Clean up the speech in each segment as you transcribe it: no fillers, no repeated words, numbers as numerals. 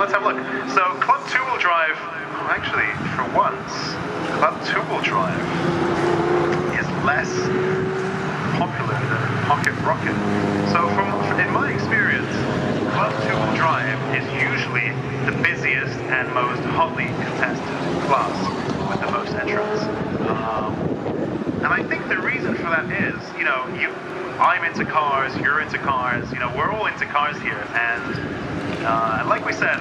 let's have a look. So Club two-wheel drive, actually, for once, Club two-wheel drive is less popular than Pocket Rocket. So in my experience, Club two-wheel drive is usually the busiest and most hotly contested class with the most entrants. And I think the reason for that is, I'm into cars, you're into cars, we're all into cars here, and like we said,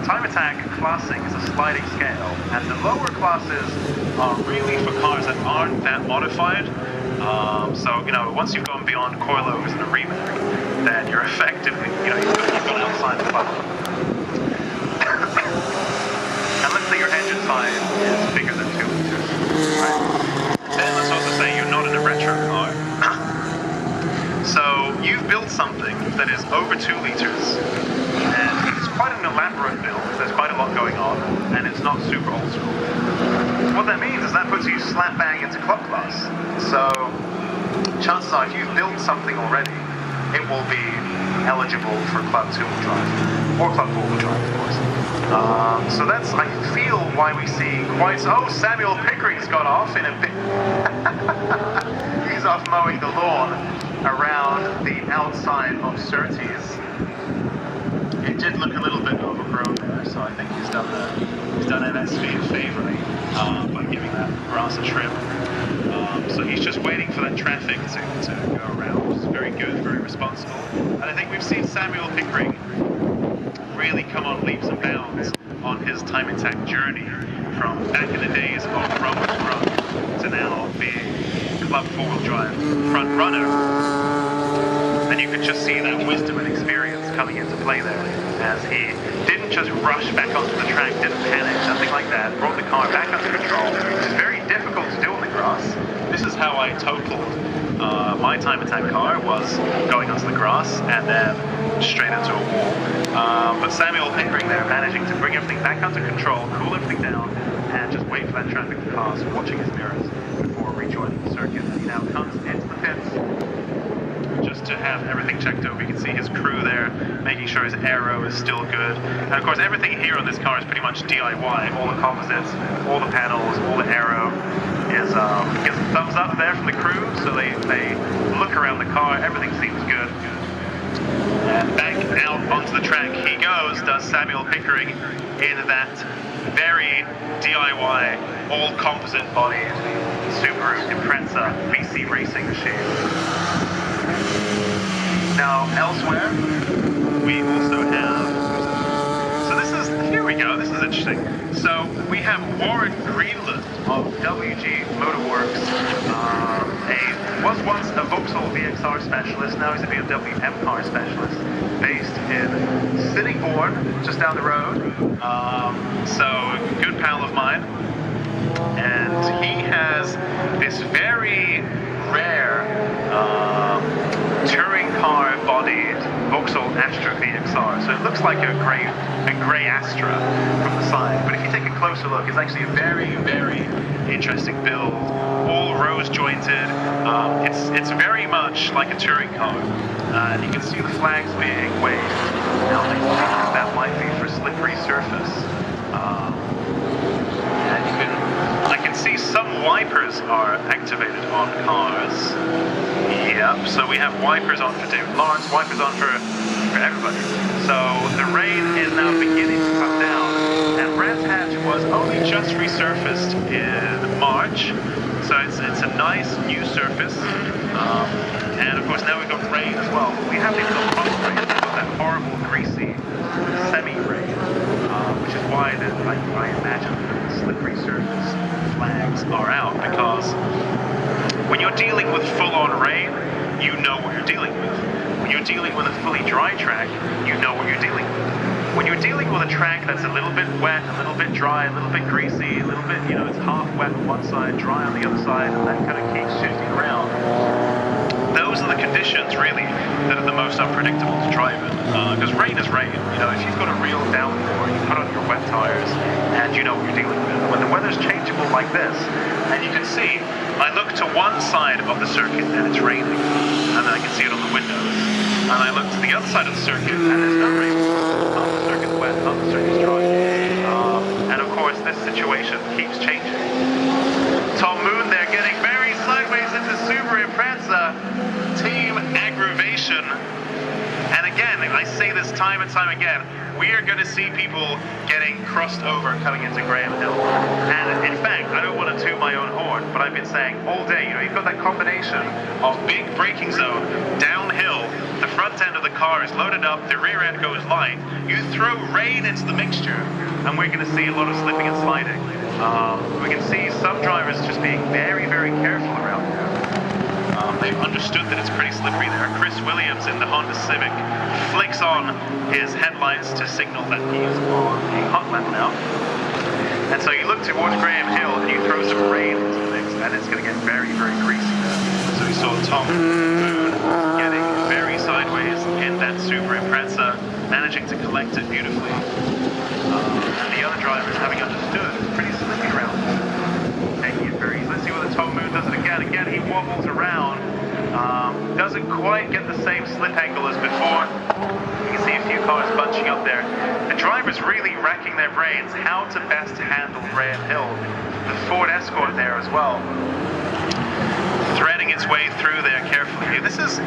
time attack classing is a sliding scale, and the lower classes are really for cars that aren't that modified. So, once you've gone beyond coilovers and a remake, then you're effectively, you've gone outside the bubble. And let's say your engine size is bigger than 2 liters, right? Then let's also say you're not in a retro car. So you've built something that is over 2 liters, and it's quite an elaborate build. There's quite a lot going on, and it's not super old school. What that means is that puts you slap bang into club class. So chances are, if you've built something already, it will be eligible for Club 2-wheel drive, or Club 4-wheel drive, of course. So that's, I feel, why we see quite... Oh, Samuel Pickering's got off in a bit. He's off mowing the lawn around the outside of Surtees. It did look a little bit overgrown there, so I think he's done MSV a favor by giving that grass a trim. So he's just waiting for that traffic to go around, which is very good, very responsible. And I think we've seen Samuel Pickering really come on leaps and bounds on his time attack journey from back in the days of Roman's Run to now being Club 4-wheel drive front runner. And you could just see that wisdom and experience coming into play there, as he didn't just rush back onto the track, didn't panic, nothing like that, brought the car back under control, which is very difficult to do on the grass. This is how I totaled my time attack car, was going onto the grass and then straight into a wall. But Samuel Pickering there managing to bring everything back under control, cool everything down, and just wait for that traffic to pass, watching his mirrors before rejoining the circuit. And he now comes into the pits just to have everything checked over. You can see his crew there, making sure his aero is still good. And of course, everything here on this car is pretty much DIY. All the composites, all the panels, all the aero is gives a thumbs up there from the crew. So they look around the car, everything seems good. And back out onto the track he goes, does Samuel Pickering in that very DIY, all composite bodied Subaru Impreza VC racing machine. Now, elsewhere, we also have, here we go, this is interesting. So, we have Warren Greenland of WG Motorworks, was once a Vauxhall VXR specialist, now he's a BMW M car specialist, based in Sittingbourne, just down the road. So, good pal of mine. And he has this very rare touring car bodied Vauxhall Astra VXR. So it looks like a grey Astra from the side, but if you take a closer look, it's actually a very, very interesting build, all rose jointed. It's very much like a touring car, and you can see the flags being waved. Now I think that might be for slippery surface. I can see some wipers are activated on cars. Yep, so we have wipers on for David Lawrence, wipers on for everybody. So the rain is now beginning to come down, and Brands Hatch was only just resurfaced in March, so it's a nice new surface. And of course now we've got rain as well. We haven't even got proper rain, we've got that horrible greasy semi-rain, which is why I imagine the slippery surface flags are out, because when you're dealing with full-on rain, you know what you're dealing with. When you're dealing with a fully dry track, you know what you're dealing with. When you're dealing with a track that's a little bit wet, a little bit dry, a little bit greasy, a little bit, it's half wet on one side, dry on the other side, and that kind of keeps shifting around. Those are the conditions, really, that are the most unpredictable to drive in. Because rain is rain. If you've got a real downpour, you put on your wet tires, and you know what you're dealing with. When the weather's changeable like this, and you can see, I look to one side of the circuit and it's raining, and then I can see it on the windows. And I look to the other side of the circuit and there's no rain. Half the circuit's wet, half the circuit's this time and time again. We are going to see people getting crossed over coming into Graham Hill. And in fact, I don't want to toot my own horn, but I've been saying all day, you know, you've got that combination of big braking zone, downhill, the front end of the car is loaded up, the rear end goes light. You throw rain into the mixture, and we're going to see a lot of slipping and sliding. We can see some drivers just being very, very careful around there. They've understood that it's pretty slippery there. Chris Williams in the Honda Civic flicks on his headlights to signal that he's on a hot lap now. And so you look towards Graham Hill and you throw some rain into the mix, and it's going to get very, very greasy there. So we saw Tom Boone getting very sideways in that Subaru Impreza, managing to collect it beautifully. And the other drivers, having understood, it's pretty slippy around there. Taking it very easy. Let's see whether Tom Moon does it again. Again, he wobbles around. Doesn't quite get the same slip angle as before. You can see a few cars bunching up there. The drivers really racking their brains how to best handle Graham Hill. The Ford Escort there as well, threading its way through there carefully. This is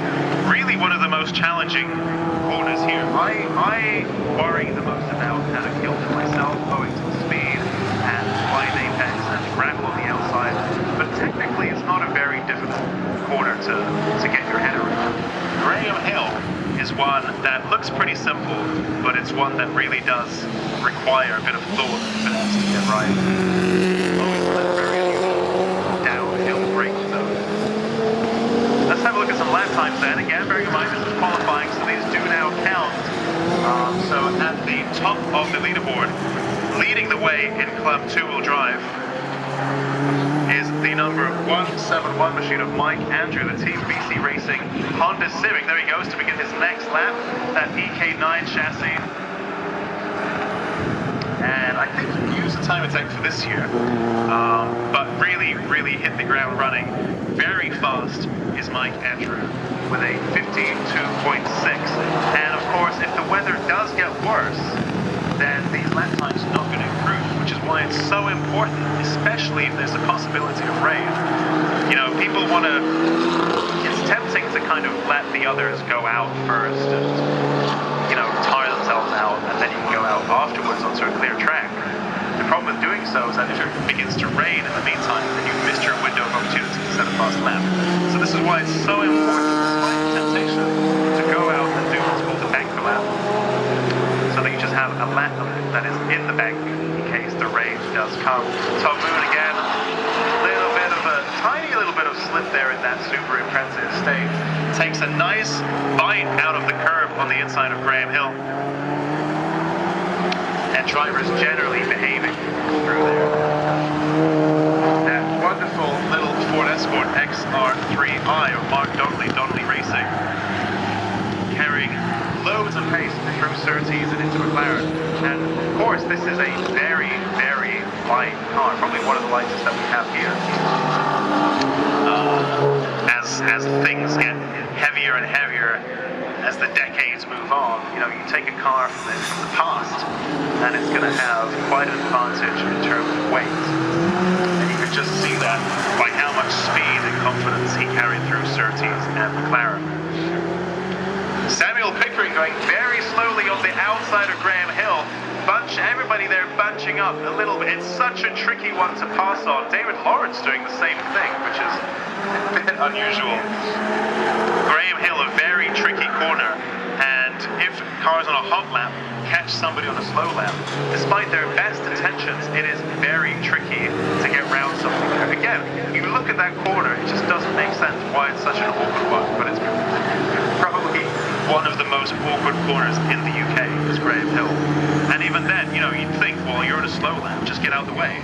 really one of the most challenging corners here. I worry the most about how to kill it myself, owing to the speed and wide apex and the gravel on the outside. But technically, it's not a very difficult corner to get your head around. Graham Hill is one that looks pretty simple, but it's one that really does require a bit of thought and finesse to get right. Always very downhill braking zone. Let's have a look at some lap times then. Again, bearing in mind this is qualifying, so these do now count. So at the top of the leaderboard, leading the way in Club 2-wheel drive, is the number 171 machine of Mike Andrew, the Team BC Racing Honda Civic. There he goes to begin his next lap, that EK9 chassis. And I think he used the time attack for this year, but really hit the ground running very fast is Mike Andrew with a 52.6. And of course, if the weather does get worse, then these lap times are not going to improve, which is why it's so important, especially if there's a possibility of rain. You know, people want to, it's tempting to kind of let the others go out first and, you know, tire themselves out, and then you can go out afterwards onto a clear track. The problem with doing so is that if it begins to rain in the meantime, then you've missed your window of opportunity to set a fast lap. So this is why it's so important, despite the temptation, to go out and do what's called a banker lap, so that you just have a lap that is in the bank in case the rain does come. Tom Moon again, tiny little bit of slip there in that Subaru Impreza Estate. Takes a nice bite out of the curb on the inside of Graham Hill. And drivers generally behaving through there. That wonderful little Ford Escort XR3i of Mark Donnelly Racing, carrying loads of pace through Surtees and into McLaren. And of course, this is a very, very light car, probably one of the lightest that we have here. As things get heavier and heavier as the decades move on, you know, you take a car from the past and it's going to have quite an advantage in terms of weight. And you can just see that by how much speed and confidence he carried through Surtees and McLaren. Samuel Pickering going very slowly on the outside of Graham Hill. Everybody there bunching up a little bit. It's such a tricky one to pass on. David Lawrence doing the same thing, which is a bit unusual. Graham Hill, a very tricky corner. And if cars on a hot lap catch somebody on a slow lap, despite their best intentions, it is very tricky to get round something there. Again, you look at that corner, it just doesn't make sense why it's such an awkward one, but it's probably one of the most awkward corners in the UK is Graham Hill. And even then, you know, you'd think, well, you're in a slow lap, just get out of the way.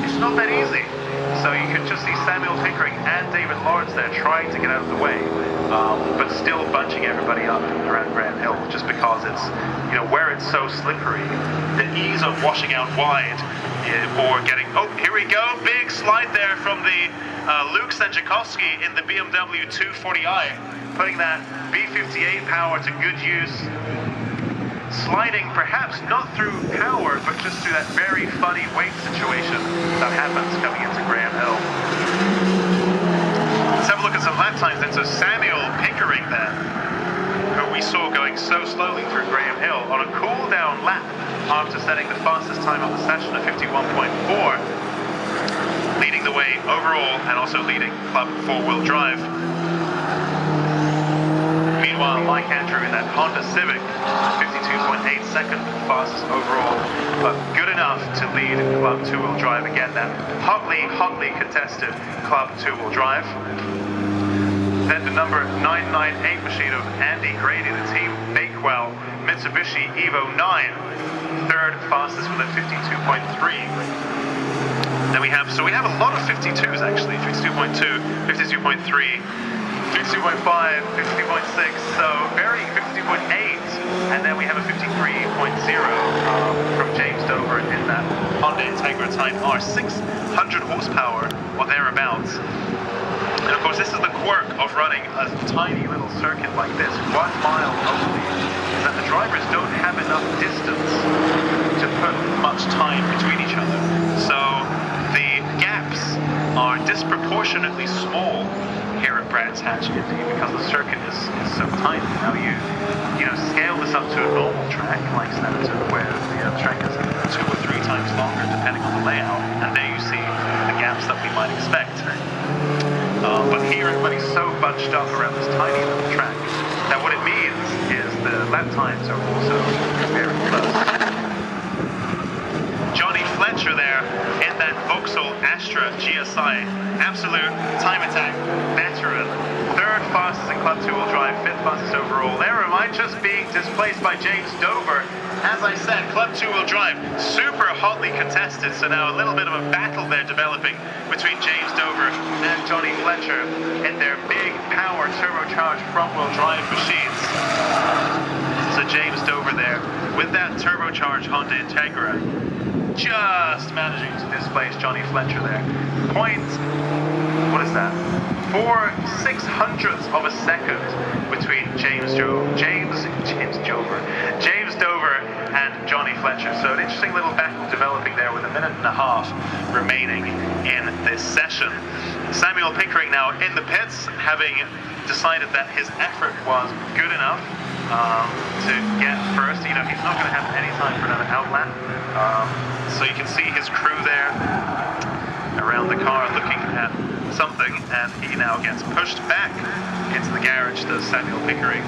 It's not that easy. So you can just see Samuel Pickering and David Lawrence there trying to get out of the way, but still bunching everybody up around Graham Hill, just because it's, you know, where it's so slippery, the ease of washing out wide, or getting, oh, here we go, big slide there from the Luke Senjakowski in the BMW 240i, putting that B58 power to good use. Sliding perhaps not through power, but just through that very funny weight situation that happens coming into Graham Hill. Let's have a look at some lap times then. So Samuel Pickering then, who we we saw going so slowly through Graham Hill on a cool-down lap after setting the fastest time of the session of 51.4, leading the way overall and also leading Club 4-wheel drive. Meanwhile, Mike Andrew in that Honda Civic, 52.8 second fastest overall, but good enough to lead Club 2-wheel drive again. That hotly contested Club 2-wheel drive. Then the number 998 machine of Andy Grady, the Team Bakewell Mitsubishi Evo 9, third fastest with a 52.3. Then we have a lot of 52s actually, 52.2, 52.3, 52.5, 52.6, so very 52.8, and then we have a 53.0 from James Dover in that Honda Integra Type R, 600 horsepower or thereabouts. And of course, this is the quirk of running a tiny little circuit like this, 1 mile only, is that the drivers don't have enough distance to put much time between each other. So the gaps are disproportionately small here at Brands Hatch Indy because the circuit is so tiny. Now you scale this up to a normal track like Snetterton, where the track is 2 or 3 times longer depending on the layout, and there you see the gaps that we might expect. But here everybody's so bunched up around this tiny little track that what it means is the lap times are also very close. Johnny Fletcher there in that Vauxhall Astra GSI, absolute time attack veteran, third fastest in Club 2-wheel drive, 5th fastest overall. There am I just being displaced by James Dover. As I said, Club 2-wheel drive, super hotly contested, so now a little bit of a battle there developing between James Dover and Johnny Fletcher in their big power turbocharged front-wheel drive machines. So James Dover there with that turbocharged Honda Integra, just managing to displace Johnny Fletcher there. What is that? 4/600ths of a second between James Dover and Johnny Fletcher. So an interesting little battle developing there with 1.5 minutes remaining in this session. Samuel Pickering now in the pits, having decided that his effort was good enough to get first. He's not going to have any time for another outlap. So you can see his crew there around the car looking at something, and he now gets pushed back into the garage, does Samuel Pickering.